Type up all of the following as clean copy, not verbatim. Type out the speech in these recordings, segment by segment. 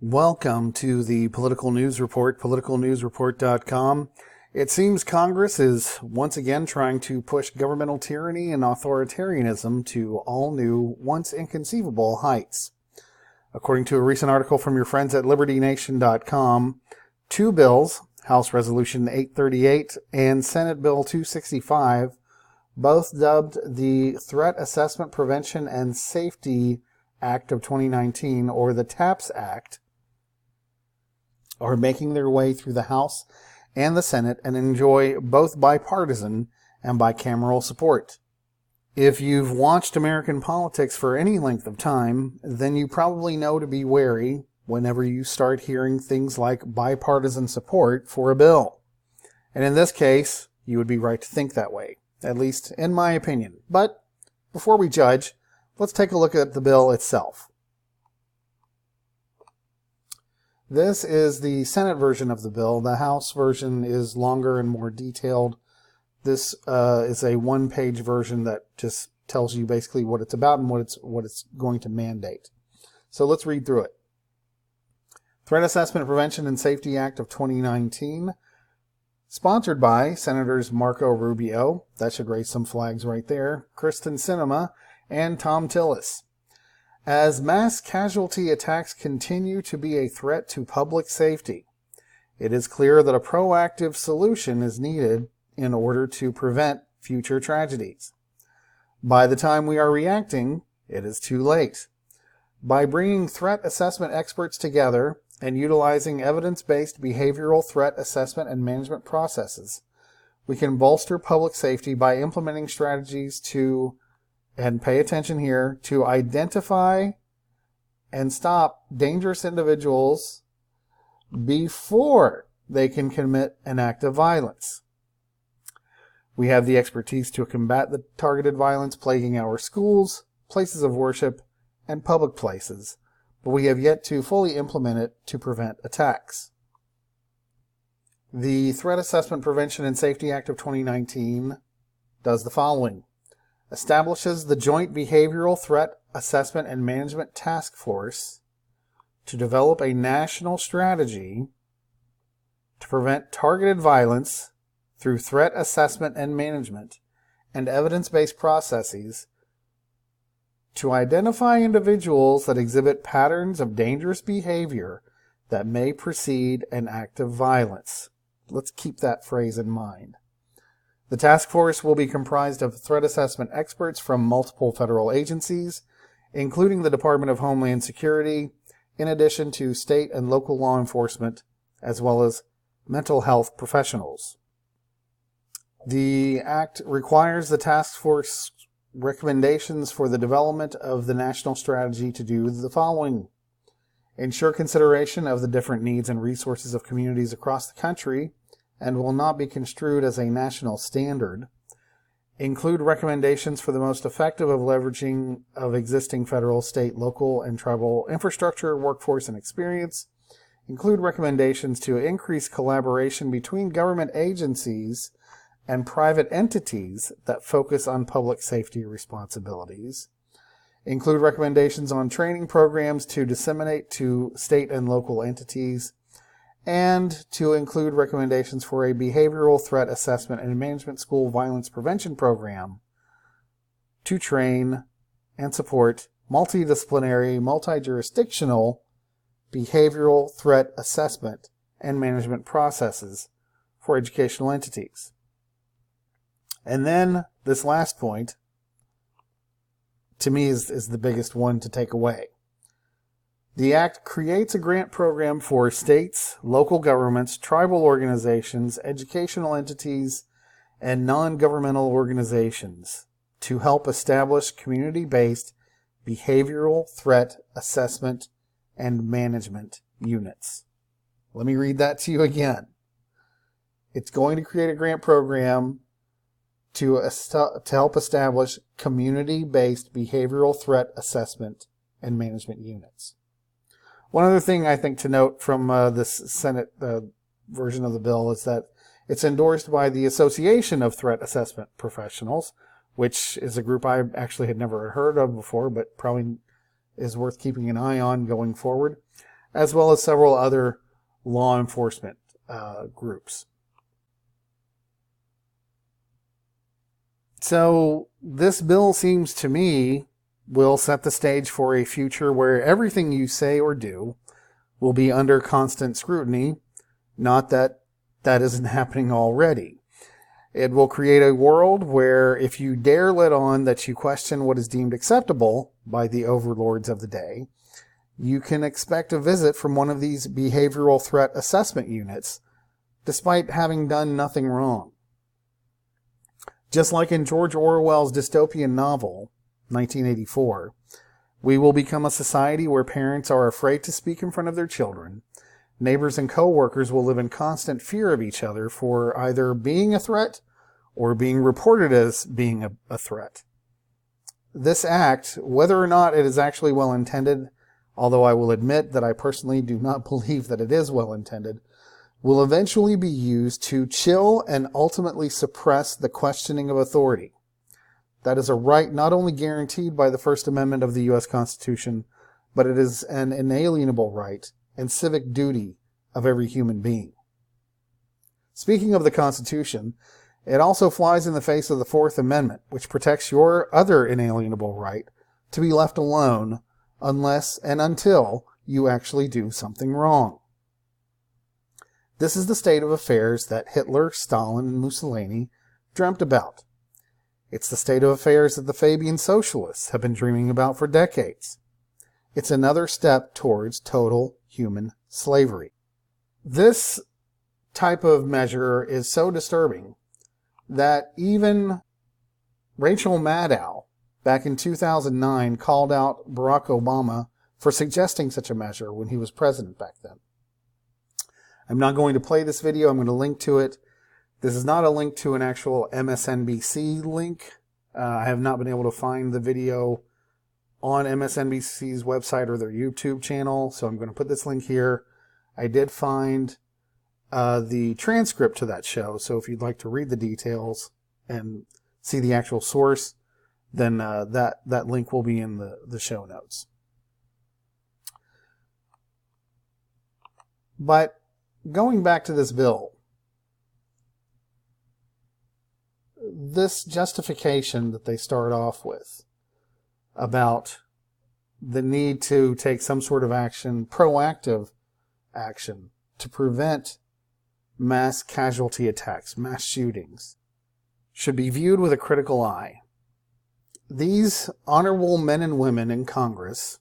Welcome to the Political News Report, politicalnewsreport.com. It seems Congress is once again trying to push governmental tyranny and authoritarianism to all new, once inconceivable heights. According to a recent article from your friends at libertynation.com, two bills, House Resolution 838 and Senate Bill 265, both dubbed the Threat Assessment Prevention and Safety Act of 2019, or the TAPS Act, are making their way through the House and the Senate and enjoy both bipartisan and bicameral support. If you've watched American politics for any length of time, then you probably know to be wary whenever you start hearing things like bipartisan support for a bill. And in this case, you would be right to think that way, at least in my opinion. But before we judge, let's take a look at the bill itself. This is the Senate version of the bill. The House version is longer and more detailed. This is a one-page version that just tells you basically what it's about and what it's going to mandate. So let's read through it. Threat Assessment Prevention and Safety Act of 2019, sponsored by Senators Marco Rubio, that should raise some flags right there, Kristen Sinema, and Tom Tillis. As mass casualty attacks continue to be a threat to public safety, it is clear that a proactive solution is needed in order to prevent future tragedies. By the time we are reacting, it is too late. By bringing threat assessment experts together and utilizing evidence-based behavioral threat assessment and management processes, we can bolster public safety by implementing strategies to, and pay attention here, to identify and stop dangerous individuals before they can commit an act of violence. We have the expertise to combat the targeted violence plaguing our schools, places of worship, and public places, but we have yet to fully implement it to prevent attacks. The Threat Assessment Prevention and Safety Act of 2019 does the following. Establishes the Joint Behavioral Threat Assessment and Management Task Force to develop a national strategy to prevent targeted violence through threat assessment and management and evidence-based processes, to identify individuals that exhibit patterns of dangerous behavior that may precede an act of violence. Let's keep that phrase in mind. The task force will be comprised of threat assessment experts from multiple federal agencies, including the Department of Homeland Security, in addition to state and local law enforcement, as well as mental health professionals. The Act requires the task force recommendations for the development of the national strategy to do the following. Ensure consideration of the different needs and resources of communities across the country and will not be construed as a national standard. Include recommendations for the most effective of leveraging of existing federal, state, local, and tribal infrastructure, workforce, and experience. Include recommendations to increase collaboration between government agencies and private entities that focus on public safety responsibilities. Include recommendations on training programs to disseminate to state and local entities, and to include recommendations for a behavioral threat assessment and management school violence prevention program to train and support multidisciplinary, multi-jurisdictional behavioral threat assessment and management processes for educational entities. And then this last point, to me, is the biggest one to take away. The Act creates a grant program for states, local governments, tribal organizations, educational entities, and non-governmental organizations to help establish community-based behavioral threat assessment and management units. Let me read that to you again. It's going to create a grant program to help establish community-based behavioral threat assessment and management units. One other thing I think to note from this Senate version of the bill is that it's endorsed by the Association of Threat Assessment Professionals, which is a group I actually had never heard of before, but probably is worth keeping an eye on going forward, as well as several other law enforcement groups. So this bill seems to me will set the stage for a future where everything you say or do will be under constant scrutiny. Not that that isn't happening already. It will create a world where if you dare let on that you question what is deemed acceptable by the overlords of the day, you can expect a visit from one of these behavioral threat assessment units, despite having done nothing wrong. Just like in George Orwell's dystopian novel, 1984, we will become a society where parents are afraid to speak in front of their children. Neighbors and co-workers will live in constant fear of each other for either being a threat or being reported as being a threat. This act, whether or not it is actually well intended, although I will admit that I personally do not believe that it is well intended, will eventually be used to chill and ultimately suppress the questioning of authority. That is a right not only guaranteed by the First Amendment of the U.S. Constitution, but it is an inalienable right and civic duty of every human being. Speaking of the Constitution, it also flies in the face of the Fourth Amendment, which protects your other inalienable right to be left alone unless and until you actually do something wrong. This is the state of affairs that Hitler, Stalin, and Mussolini dreamt about. It's the state of affairs that the Fabian socialists have been dreaming about for decades. It's another step towards total human slavery. This type of measure is so disturbing that even Rachel Maddow, back in 2009, called out Barack Obama for suggesting such a measure when he was president back then. I'm not going to play this video. I'm going to link to it. This is not a link to an actual MSNBC link. I have not been able to find the video on MSNBC's website or their YouTube channel, so I'm going to put this link here. I did find the transcript to that show, so if you'd like to read the details and see the actual source, then that link will be in the show notes. But going back to this bill, this justification that they start off with about the need to take some sort of action, proactive action, to prevent mass casualty attacks, mass shootings, should be viewed with a critical eye. These honorable men and women in Congress,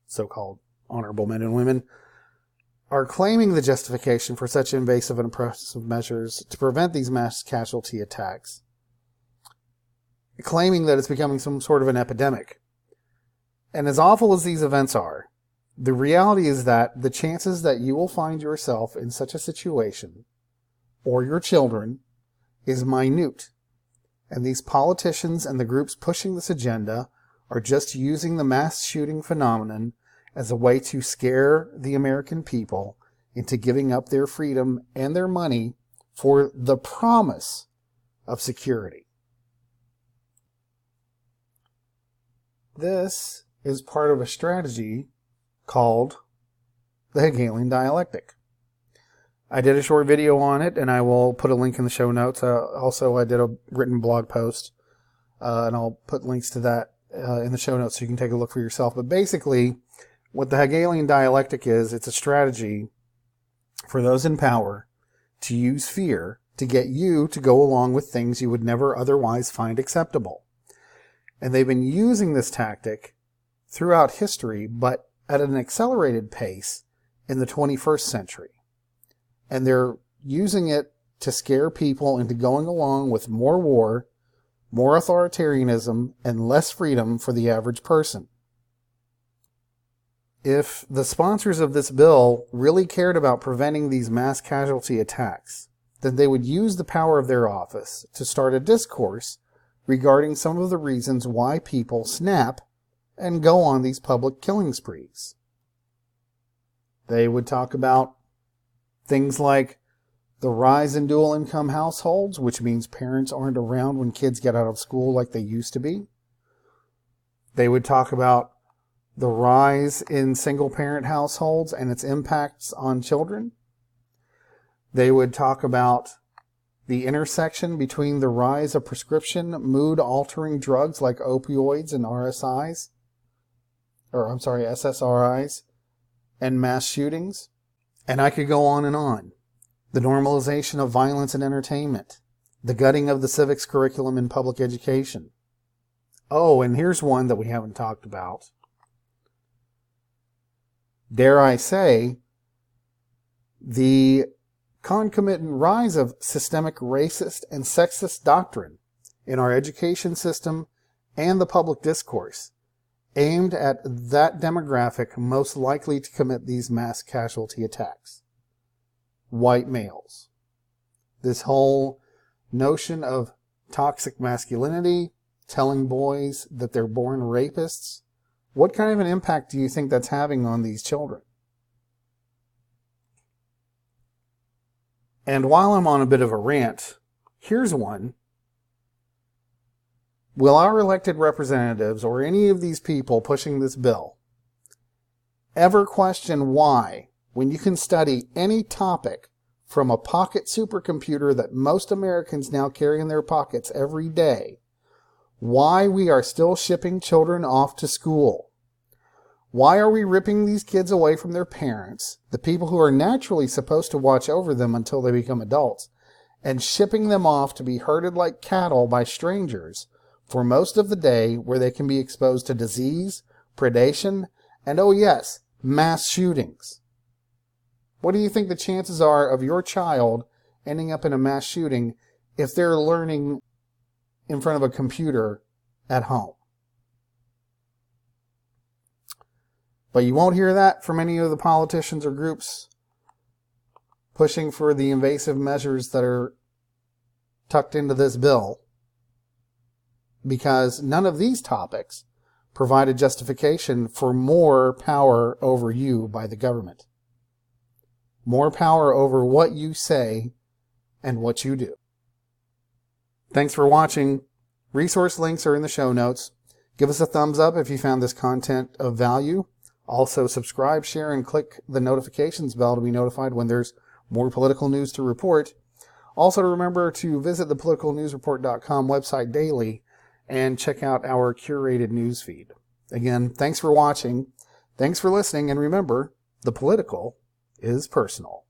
so-called honorable men and women, are claiming the justification for such invasive and oppressive measures to prevent these mass casualty attacks, claiming that it's becoming some sort of an epidemic. And as awful as these events are, the reality is that the chances that you will find yourself in such a situation, or your children, is minute. And these politicians and the groups pushing this agenda are just using the mass shooting phenomenon as a way to scare the American people into giving up their freedom and their money for the promise of security. This is part of a strategy called the Hegelian dialectic. I did a short video on it, and I will put a link in the show notes. Also, I did a written blog post, and I'll put links to that in the show notes so you can take a look for yourself. But basically, what the Hegelian dialectic is, it's a strategy for those in power to use fear to get you to go along with things you would never otherwise find acceptable. And they've been using this tactic throughout history, but at an accelerated pace in the 21st century. And they're using it to scare people into going along with more war, more authoritarianism, and less freedom for the average person. If the sponsors of this bill really cared about preventing these mass casualty attacks, then they would use the power of their office to start a discourse regarding some of the reasons why people snap and go on these public killing sprees. They would talk about things like the rise in dual-income households, which means parents aren't around when kids get out of school like they used to be. They would talk about the rise in single-parent households and its impacts on children. They would talk about the intersection between the rise of prescription mood-altering drugs like opioids and SSRIs, and mass shootings. And I could go on and on. The normalization of violence in entertainment. The gutting of the civics curriculum in public education. Oh, and here's one that we haven't talked about. Dare I say, the concomitant rise of systemic racist and sexist doctrine in our education system and the public discourse, aimed at that demographic most likely to commit these mass casualty attacks. White males. This whole notion of toxic masculinity, telling boys that they're born rapists, what kind of an impact do you think that's having on these children? And while I'm on a bit of a rant, here's one. Will our elected representatives or any of these people pushing this bill ever question why, when you can study any topic from a pocket supercomputer that most Americans now carry in their pockets every day, why we are still shipping children off to school? Why are we ripping these kids away from their parents, the people who are naturally supposed to watch over them until they become adults, and shipping them off to be herded like cattle by strangers for most of the day, where they can be exposed to disease, predation, and oh yes, mass shootings? What do you think the chances are of your child ending up in a mass shooting if they're learning in front of a computer at home? But you won't hear that from any of the politicians or groups pushing for the invasive measures that are tucked into this bill, because none of these topics provide a justification for more power over you by the government. More power over what you say and what you do. Thanks for watching. Resource links are in the show notes. Give us a thumbs up if you found this content of value. Also, subscribe, share, and click the notifications bell to be notified when there's more political news to report. Also, remember to visit the politicalnewsreport.com website daily and check out our curated news feed. Again, thanks for watching, thanks for listening, and remember, the political is personal.